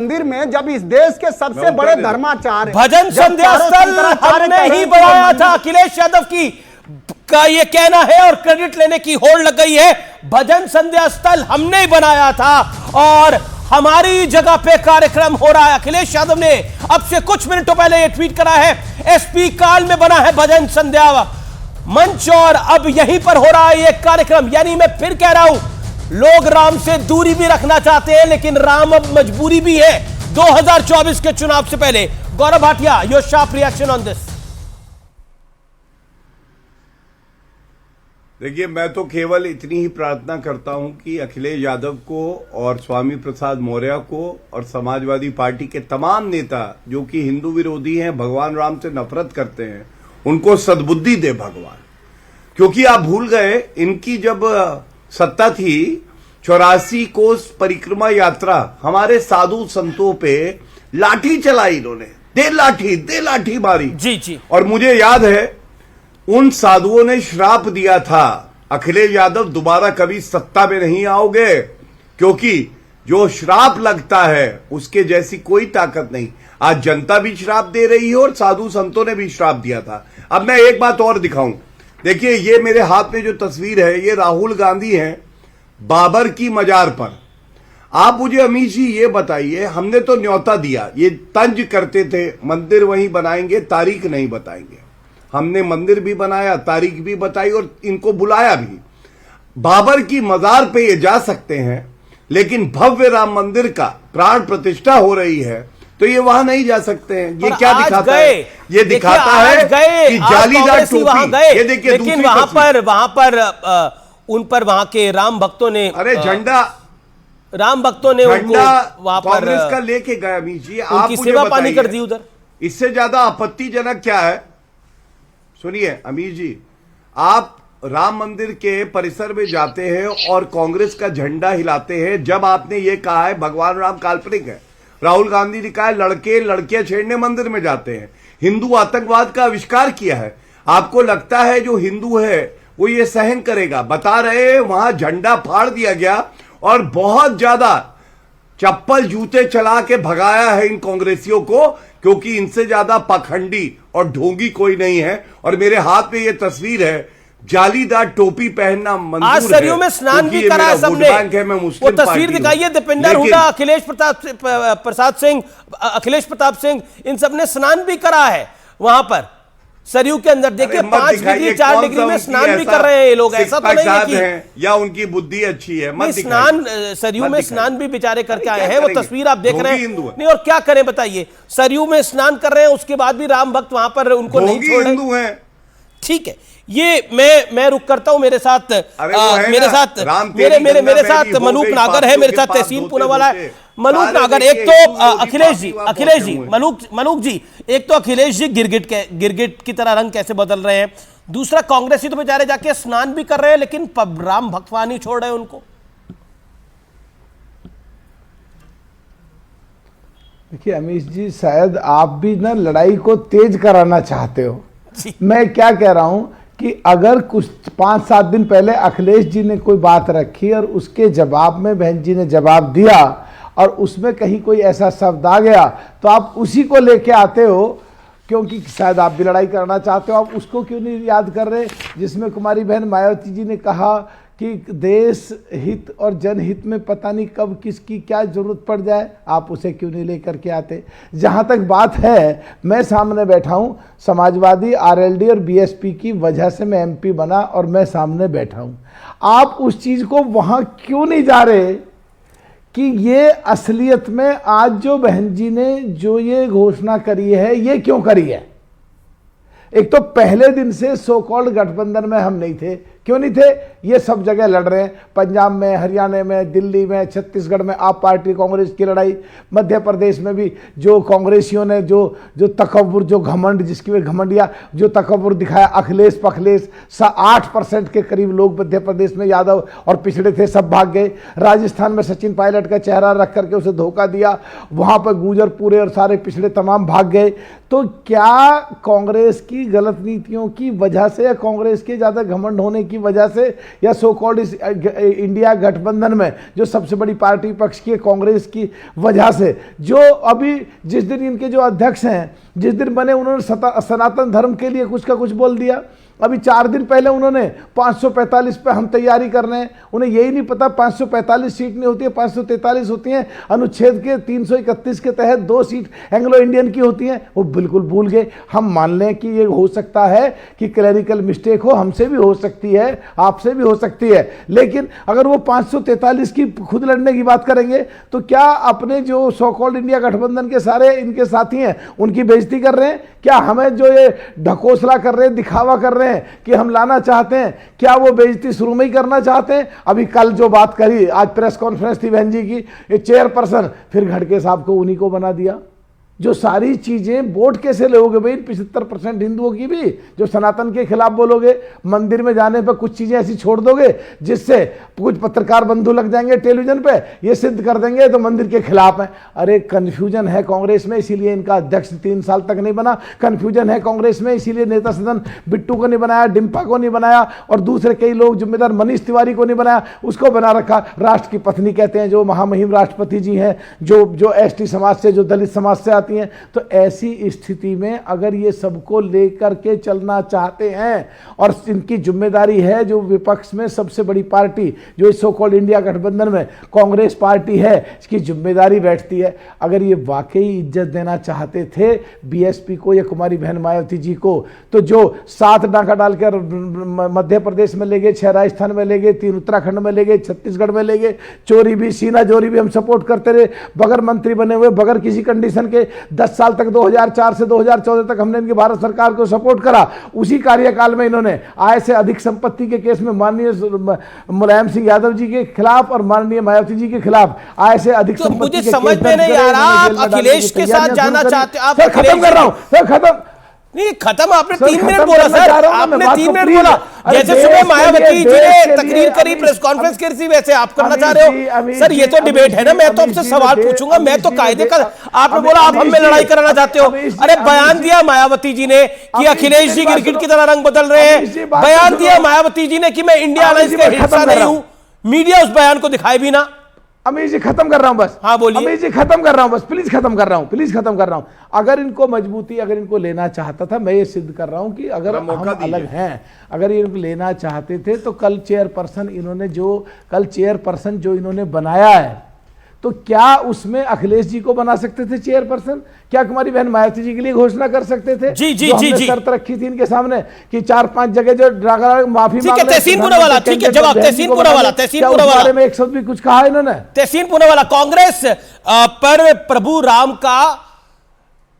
मंदिर में जब इस देश के सबसे बड़े धर्माचार्य भजन संध्या स्थल हमने ही बनाया था। अखिलेश यादव का ये कहना है और क्रेडिट लेने की होड़ लग गई है। भजन संध्या स्थल हमने ही बनाया था और हमारी जगह पे कार्यक्रम हो रहा है। अखिलेश यादव ने अब से कुछ मिनटों पहले ये ट्वीट करा है, एसपी काल में बना है भजन संध्या मंच और अब यहीं पर हो रहा है ये कार्यक्रम। यानी मैं फिर कह रहा हूं, लोग राम से दूरी भी रखना चाहते हैं लेकिन राम अब मजबूरी भी है 2024 के चुनाव से पहले। Gaurav Bhatia, your sharp reaction on this. देखिए, मैं तो केवल इतनी ही प्रार्थना करता हूं कि अखिलेश यादव को और स्वामी प्रसाद मौर्य को और समाजवादी पार्टी के तमाम नेता जो कि हिंदू विरोधी हैं, भगवान राम से नफरत करते हैं, उनको सद्बुद्धि दे भगवान। क्योंकि आप भूल गए, इनकी जब सत्ता थी 84 कोस परिक्रमा यात्रा, हमारे साधु संतों पे लाठी चलाई इन्होंने, दे लाठी मारी जी जी। और मुझे याद है उन साधुओं ने श्राप दिया था, अखिलेश यादव दोबारा कभी सत्ता में नहीं आओगे, क्योंकि जो श्राप लगता है उसके जैसी कोई ताकत नहीं। आज जनता भी श्राप दे रही है और साधु संतों ने भी श्राप दिया था। अब मैं एक बात और दिखाऊं, देखिए ये मेरे हाथ में जो तस्वीर है, ये राहुल गांधी है बाबर की मजार पर। आप मुझे अमीर जी ये बताइए, हमने तो न्योता दिया, ये तंज करते थे मंदिर वहीं बनाएंगे, तारीख नहीं बताएंगे। हमने मंदिर भी बनाया, तारीख भी बताई और इनको बुलाया भी। बाबर की मजार पे ये जा सकते हैं, लेकिन भव्य राम मंदिर का प्राण प्रतिष्ठा हो रही है तो ये वहां नहीं जा सकते हैं। ये क्या दिखाता है? ये दिखाता है कि जालीदार टोपी। ये देखिए, लेकिन वहां पर उन पर वहां के राम भक्तों ने, अरे झंडा, राम भक्तों ने उनको वहां पर कांग्रेस का लेके गए। अमीर जी, आप उनकी सेवा पानी कर दी उधर। इससे ज्यादा आपत्तिजनक क्या है? सुनिए अमीर जी, आप राम मंदिर के परिसर में जाते हैं और कांग्रेस का झंडा हिलाते हैं जब आपने ये कहा है भगवान राम काल्पनिक है। राहुल गांधी ने कहा है लड़के लड़कियां छेड़ने मंदिर में जाते हैं। हिंदू आतंकवाद का आविष्कार किया है। आपको लगता है जो हिंदू है वो ये सहन करेगा? बता रहे हैं वहां झंडा फाड़ दिया गया और बहुत ज्यादा चप्पल जूते चला के भगाया है इन कांग्रेसियों को, क्योंकि इनसे ज्यादा पाखंडी और ढोंगी कोई नहीं है। और मेरे हाथ में ये तस्वीर है, जालीदार टोपी पहनना मंजूर है। आज सरयू में स्नान भी करा है सबने। वो तस्वीर दिखाइए, दीपेंद्र हुड्डा, अखिलेश प्रताप सिंह, इन सब ने स्नान भी करा है वहां पर सरयू के अंदर। देखिए 5 डिग्री 4 डिग्री में स्नान भी कर रहे हैं ये लोग। ऐसा तो नहीं है कि या उनकी बुद्धि अच्छी है। मत स्नान, सरयू में स्नान भी बेचारे करके आए हैं। वो तस्वीर आप देख रहे हैं। नहीं और क्या करें बताइए, सरयू में स्नान कर रहे हैं, उसके बाद भी राम भक्त वहां पर उनको नहीं छोड़ रहे। ठीक है, ये मैं रुक करता हूं। मेरे साथ मेरे साथ मलूक नागर है, मेरे साथ तहसीन पूनावाला है। मलूक नागर, एक तो अखिलेश जी, मलूक जी, एक तो अखिलेश जी गिरगिट की तरह रंग कैसे बदल रहे हैं, दूसरा कांग्रेसी तो बेचारे जाके स्नान भी कर रहे हैं लेकिन राम भगवान नहीं छोड़ रहे उनको। देखिए अमीश जी, शायद आप भी ना लड़ाई को तेज कराना चाहते हो। मैं क्या कह रहा हूं कि अगर कुछ 5-7 दिन पहले अखिलेश जी ने कोई बात रखी और उसके जवाब में बहन जी ने जवाब दिया और उसमें कहीं कोई ऐसा शब्द आ गया तो आप उसी को लेके आते हो, क्योंकि शायद आप भी लड़ाई करना चाहते हो। आप उसको क्यों नहीं याद कर रहे जिसमें कुमारी बहन मायावती जी ने कहा कि देश हित और जनहित में पता नहीं कब किसकी क्या जरूरत पड़ जाए, आप उसे क्यों नहीं लेकर के आते? जहां तक बात है, मैं सामने बैठा हूं, समाजवादी, आरएलडी और बीएसपी की वजह से मैं एमपी बना और मैं सामने बैठा हूं। आप उस चीज को वहां क्यों नहीं जा रहे कि ये असलियत में आज जो बहन जी ने जो ये घोषणा करी है, ये क्यों करी है? एक तो पहले दिन से सो कॉल्ड गठबंधन में हम नहीं थे। क्यों नहीं थे? ये सब जगह लड़ रहे हैं, पंजाब में, हरियाणा में, दिल्ली में, छत्तीसगढ़ में आप पार्टी कांग्रेस की लड़ाई, मध्य प्रदेश में भी जो कांग्रेसियों ने जो तकब्बुर, जो घमंड, जिसकी वे घमंडिया जो तकब्बुर दिखाया, अखिलेश पखलेश, 8% के करीब लोग मध्य प्रदेश में यादव और पिछड़े थे, सब भाग गए। राजस्थान में सचिन पायलट का चेहरा रख करके उसे धोखा दिया, वहां पर गुजर पूरे और सारे पिछड़े तमाम भाग गए। तो क्या कांग्रेस की गलत नीतियों की वजह से या कांग्रेस के ज्यादा घमंड होने की वजह से या सो कॉल्ड इस इंडिया गठबंधन में जो सबसे बड़ी पार्टी विपक्ष की कांग्रेस की वजह से, जो अभी जिस दिन इनके जो अध्यक्ष हैं जिस दिन बने उन्होंने सनातन धर्म के लिए कुछ का कुछ बोल दिया। अभी 4 दिन पहले उन्होंने 545 पे हम तैयारी कर रहे हैं, उन्हें यही नहीं पता 545 सीट नहीं होती है, 543 होती हैं। अनुच्छेद के 331 के तहत 2 सीट एंग्लो इंडियन की होती हैं, वो बिल्कुल भूल गए। हम मान लें कि ये हो सकता है कि क्लैरिकल मिस्टेक हो, हमसे भी हो सकती है, आपसे भी हो सकती है, लेकिन अगर वो 543 की खुद लड़ने की बात करेंगे तो क्या अपने जो सो कॉल्ड इंडिया गठबंधन के सारे इनके साथी हैं उनकी बेइज्जती कर रहे हैं? क्या हमें जो ये ढकोसला कर रहे हैं, दिखावा कर रहे हैं कि हम लाना चाहते हैं, क्या वो बेइज्जती शुरू में ही करना चाहते हैं? अभी कल जो बात करी, आज प्रेस कॉन्फ्रेंस थी बहन जी की, ये चेयरपर्सन फिर घड़के साहब को उन्हीं को बना दिया। जो सारी चीजें वोट कैसे लोगे भाई 75% हिंदुओं की भी, जो सनातन के खिलाफ बोलोगे, मंदिर में जाने पर कुछ चीजें ऐसी छोड़ दोगे जिससे कुछ पत्रकार बंधु लग जाएंगे टेलीविजन पे, ये सिद्ध कर देंगे तो मंदिर के खिलाफ है। अरे कंफ्यूजन है कांग्रेस में, इसीलिए इनका अध्यक्ष 3 साल तक नहीं बना। कंफ्यूजन है कांग्रेस में, इसीलिए नेता सदन बिट्टू को नहीं बनाया, डिम्पा को नहीं बनाया, और दूसरे कई लोग जिम्मेदार मनीष तिवारी को नहीं बनाया, उसको बना रखा। राष्ट्र की पत्नी कहते हैं जो महामहिम राष्ट्रपति जी हैं, जो एसटी समाज से, जो दलित समाज से आती हैं। तो ऐसी स्थिति में अगर ये सबको लेकर के चलना चाहते हैं, और इनकी जिम्मेदारी है, जो विपक्ष में सबसे बड़ी पार्टी जो इस सो कॉल्ड इंडिया गठबंधन में कांग्रेस पार्टी है, इसकी जिम्मेदारी बैठती है। अगर ये वाकई इज्जत देना चाहते थे बीएसपी को या कुमारी बहन मायावती जी को, तो जो 7 डाका डालकर मध्य प्रदेश में ले गए, 6 राजस्थान में ले गए, 3 उत्तराखंड में ले गए, छत्तीसगढ़ में ले गए, चोरी भी, सीना चोरी भी हम सपोर्ट करते रहे, बगैर मंत्री बने हुए, बगैर किसी कंडीशन के 10 साल तक 2004 से 2014 तक हमने इनकी भारत सरकार को सपोर्ट करा। उसी कार्यकाल में इन्होंने आय से अधिक संपत्ति के केस में माननीय मुलायम सिंह यादव जी के खिलाफ और माननीय मायावती जी के खिलाफ आय से अधिक तो संपत्ति मुझे के समझ केस में नहीं आ रहा, आप अखिलेश के साथ जाना चाहते, आप खत्म कर रहा हूं सर, खत्म नहीं खत्म, आपने 3 मिनट खत्म बोला करना सर, चाह रहा हूं ना, आपने मैं 3 बात मिनट को बोला। अरे जैसे देश सुबह के मायावती लिए, जी देश ने के तकरीर लिए, करी, प्रेस कॉन्फ्रेंस करी थी, वैसे आप करना चाह रहे हो सर? ये तो डिबेट है ना, मैं तो आपसे सवाल पूछूंगा, मैं तो कायदे का, आपने बोला आप हम में लड़ाई कराना चाहते हो। अरे बयान दिया मायावती जी ने कि अखिलेश जी गिरगिट की तरह रंग बदल रहे हैं, बयान दिया मायावती जी ने कि मैं इंडिया अलायंस का हिस्सा नहीं हूं, मीडिया उस बयान को दिखाए भी ना। अमीर जी खत्म कर रहा हूं बस, हाँ बोलिए। अमीर जी खत्म कर रहा हूं बस, प्लीज खत्म कर रहा हूं, प्लीज खत्म कर रहा हूं। अगर इनको मजबूती, अगर इनको लेना चाहता था, मैं ये सिद्ध कर रहा हूं कि अगर हम अलग हैं, अगर ये इनको लेना चाहते थे तो कल चेयरपर्सन जो इन्होंने बनाया है, तो क्या उसमें अखिलेश जी को बना सकते थे चेयरपर्सन? क्या कुमारी बहन मायावती जी के लिए घोषणा कर सकते थे? जी जी जो जी हमने जी शर्त रखी थी इनके सामने कि 4-5 जगह जो माफी ठीक है, तहसीन पूरा वाला, ठीक है, जवाब तहसीन पूरा वाला, तहसीन पूरा वाला में एक शब्द भी कुछ कहा इन्होंने? तहसीन पूरा वाला, कांग्रेस पर प्रभु राम का